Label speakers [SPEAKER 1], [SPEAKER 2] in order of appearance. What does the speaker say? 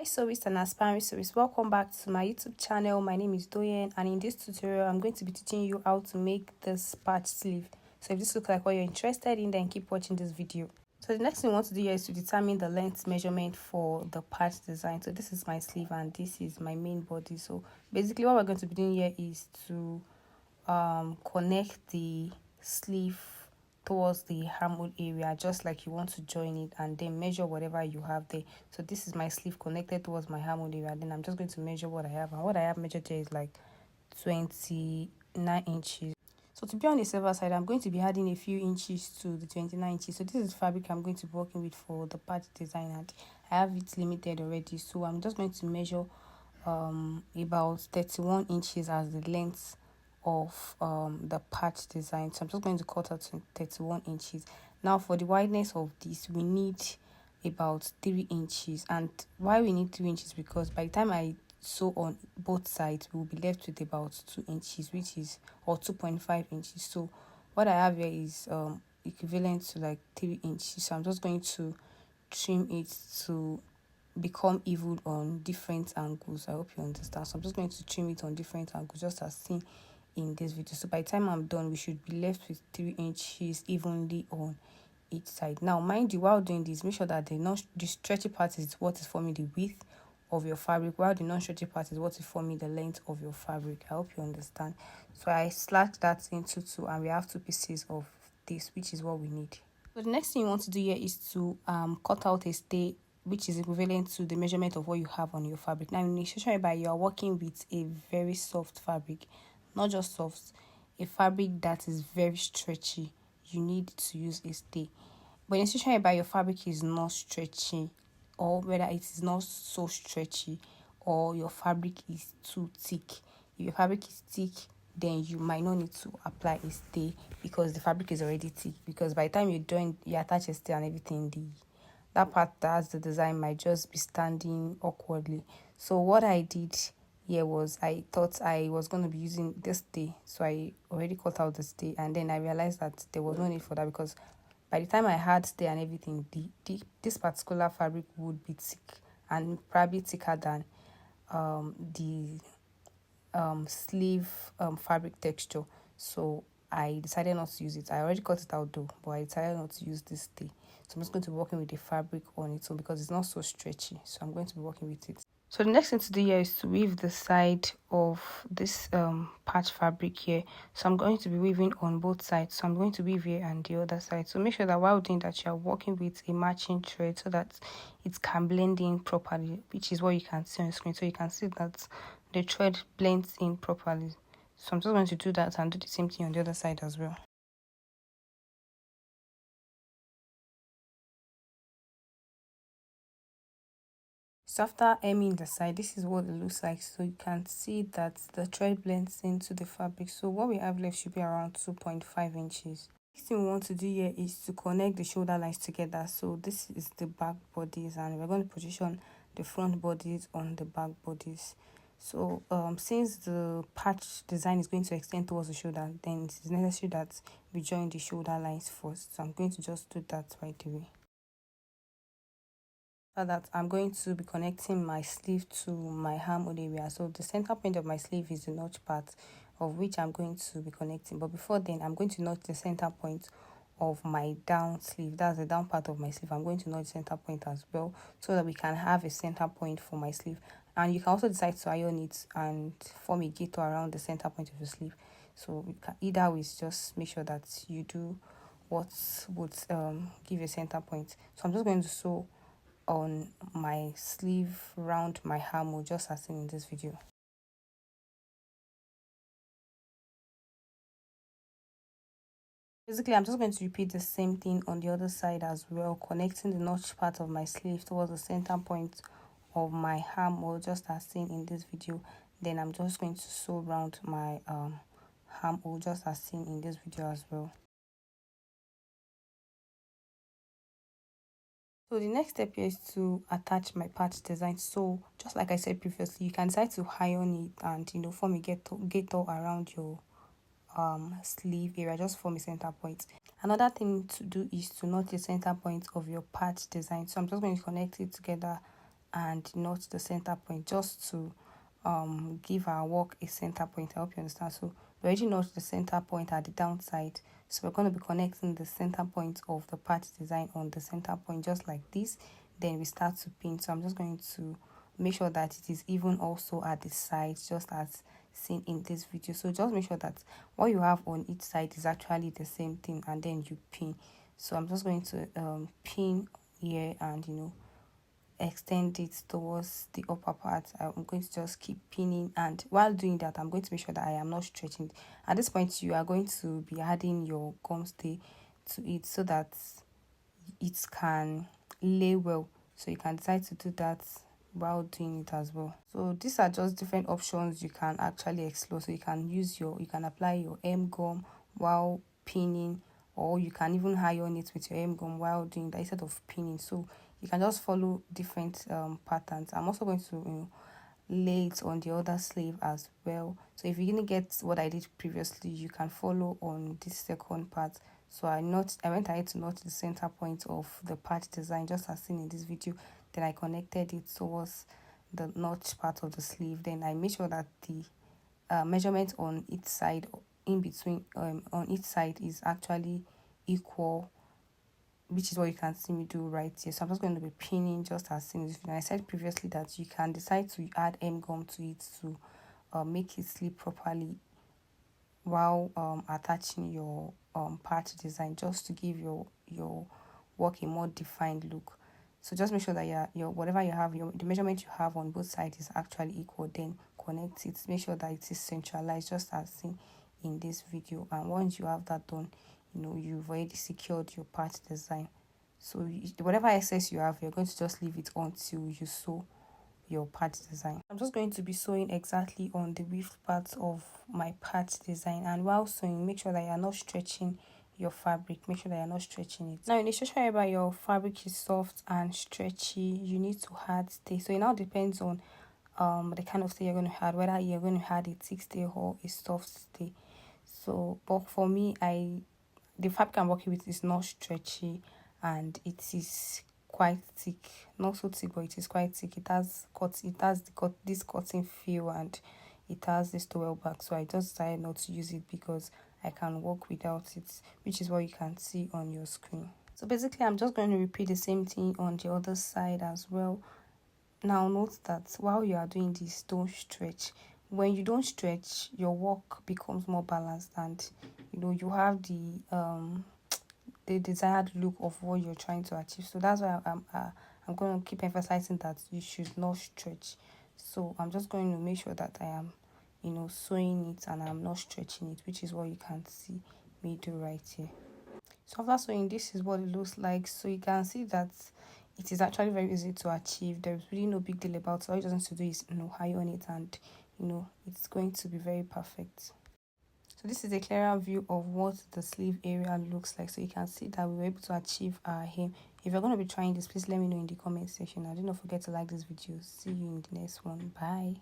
[SPEAKER 1] sewists and aspiring sewists, welcome back to my YouTube channel. My name is Doyen, and in this tutorial I'm going to be teaching you how to make this patch sleeve. So if this looks like what you're interested in, then keep watching this video. So the next thing we want to do here is to determine the length measurement for the patch design. So this is my sleeve and this is my main body. So basically what we're going to be doing here is to connect the sleeve towards the armhole area, just like you want to join it, and then measure whatever you have there. So this is my sleeve connected towards my armhole area. Then I'm just going to measure what I have, and what I have measured here is like 29 inches. So to be on the safer side, I'm going to be adding a few inches to the 29 inches. So this is fabric I'm going to be working with for the patch design, and I have it limited already. So I'm just going to measure about 31 inches as the length of the patch design. So I'm just going to cut out to 31 inches. Now for the wideness of this, we need about 3 inches. And why we need 3 inches? Because by the time I sew on both sides, we'll be left with about 2 inches, which is, or 2.5 inches. So what I have here is equivalent to like 3 inches. So I'm just going to trim it to become even on different angles. I hope you understand. So I'm just going to trim it on different angles, just as seen in this video. So by the time I'm done, we should be left with 3 inches evenly on each side. Now mind you, while doing this, make sure that the stretchy part is what is forming the width of your fabric, while the non-stretchy part is what is forming the length of your fabric. I hope you understand. So I slashed that into two, and we have 2 pieces of this, which is what we need. So the next thing you want to do here is to cut out a stay, which is equivalent to the measurement of what you have on your fabric. Now in the situation whereby you are working with a very soft fabric, not just soft, a fabric that is very stretchy, you need to use a stay. But in a situation whereby your fabric is not stretchy, or whether it is not so stretchy, or your fabric is too thick, if your fabric is thick, then you might not need to apply a stay because the fabric is already thick. Because by the time you attach a stay and everything, that part that's the design might just be standing awkwardly. So what I did here was, I thought I was going to be using this stay, so I already cut out the stay, and then I realized that there was no need for that, because by the time I had stay and everything, this particular fabric would be thick, and probably thicker than the sleeve fabric texture. So I decided not to use it. I already cut it out though, but I decided not to use this stay. So I'm just going to be working with the fabric on its own because it's not so stretchy. So I'm going to be working with it. So the next thing to do here is to weave the side of this patch fabric here. So I'm going to be weaving on both sides. So I'm going to weave here and the other side. So make sure that while doing that, you are working with a matching thread so that it can blend in properly, which is what you can see on the screen. So you can see that the thread blends in properly. So I'm just going to do that and do the same thing on the other side as well. So after hemming the side, this is what it looks like. So you can see that the thread blends into the fabric. So what we have left should be around 2.5 inches. Next thing we want to do here is to connect the shoulder lines together. So this is the back bodies, and we're going to position the front bodies on the back bodies. So since the patch design is going to extend towards the shoulder, then it is necessary that we join the shoulder lines first. So I'm going to just do that right away. That I'm going to be connecting my sleeve to my armhole area. So the center point of my sleeve is the notch part, of which I'm going to be connecting. But before then, I'm going to notch the center point of my down sleeve. That's the down part of my sleeve. I'm going to notch the center point as well, so that we can have a center point for my sleeve. And you can also decide to iron it and form a gator around the center point of your sleeve. So you can, either way, just make sure that you do what would give a center point. So I'm just going to sew on my sleeve round my armhole, just as seen in this video. Basically, I'm just going to repeat the same thing on the other side as well, connecting the notch part of my sleeve towards the center point of my armhole, just as seen in this video. Then I'm just going to sew around my armhole, just as seen in this video as well. So the next step here is to attach my patch design. So just like I said previously, you can decide to iron it and form a gator around your sleeve area, just form a center point. Another thing to do is to note the center point of your patch design. So I'm just going to connect it together and not the center point, just to give our work a center point. I hope you understand. So we already know the center point at the downside, so we're going to be connecting the center point of the part design on the center point, just like this. Then we start to pin. So I'm just going to make sure that it is even also at the sides, just as seen in this video. So just make sure that what you have on each side is actually the same thing, and then you pin. So I'm just going to pin here, and extend it towards the upper part. I'm going to just keep pinning, and while doing that, I'm going to make sure that I am not stretching. At this point, you are going to be adding your gum stay to it so that it can lay well. So you can decide to do that while doing it as well. So these are just different options you can actually explore. So you can apply your M gum while pinning, or you can even iron it with your M gum while doing that instead of pinning. So you can just follow different patterns. I'm also going to lay it on the other sleeve as well. So if you didn't get what I did previously, you can follow on this second part. So I went ahead to notch the center point of the part design, just as seen in this video. Then I connected it towards the notch part of the sleeve. Then I made sure that the measurement on each side, in between on each side, is actually equal, which is what you can see me do right here. So I'm just going to be pinning, just as seen in this video. I said previously that you can decide to add M gum to it to make it slip properly while attaching your part design, just to give your work a more defined look. So just make sure that your whatever you have, the measurement you have on both sides is actually equal. Then connect it, make sure that it is centralized, just as seen in this video. And once you have that done, you've already secured your part design. So whatever excess you have, you're going to just leave it until you sew your part design. I'm just going to be sewing exactly on the width part of my part design, and while sewing, make sure that you're not stretching your fabric. Make sure that you're not stretching it. Now, in the situation whereby your fabric is soft and stretchy, you need to add stay. So it now depends on the kind of stay you're going to add, whether you're going to add a thick stay or a soft stay. So, but for me, the fabric I'm working with is not stretchy, and it is quite thick. Not so thick, but it is quite thick. It has this cotton feel, and it has this towel back. So I just decided not to use it because I can work without it, which is what you can see on your screen. So basically, I'm just going to repeat the same thing on the other side as well. Now note that while you are doing this, don't stretch. When you don't stretch, your work becomes more balanced, and you have the desired look of what you're trying to achieve. So that's why I'm going to keep emphasizing that you should not stretch. So I'm just going to make sure that I am sewing it and I'm not stretching it, which is what you can see me do right here. So after sewing, this is what it looks like. So you can see that it is actually very easy to achieve. There's really no big deal about it. All you just need to do is iron it, and it's going to be very perfect. So this is a clearer view of what the sleeve area looks like. So you can see that we were able to achieve our hem. If you're going to be trying this, please let me know in the comment section. And do not forget to like this video. See you in the next one. Bye.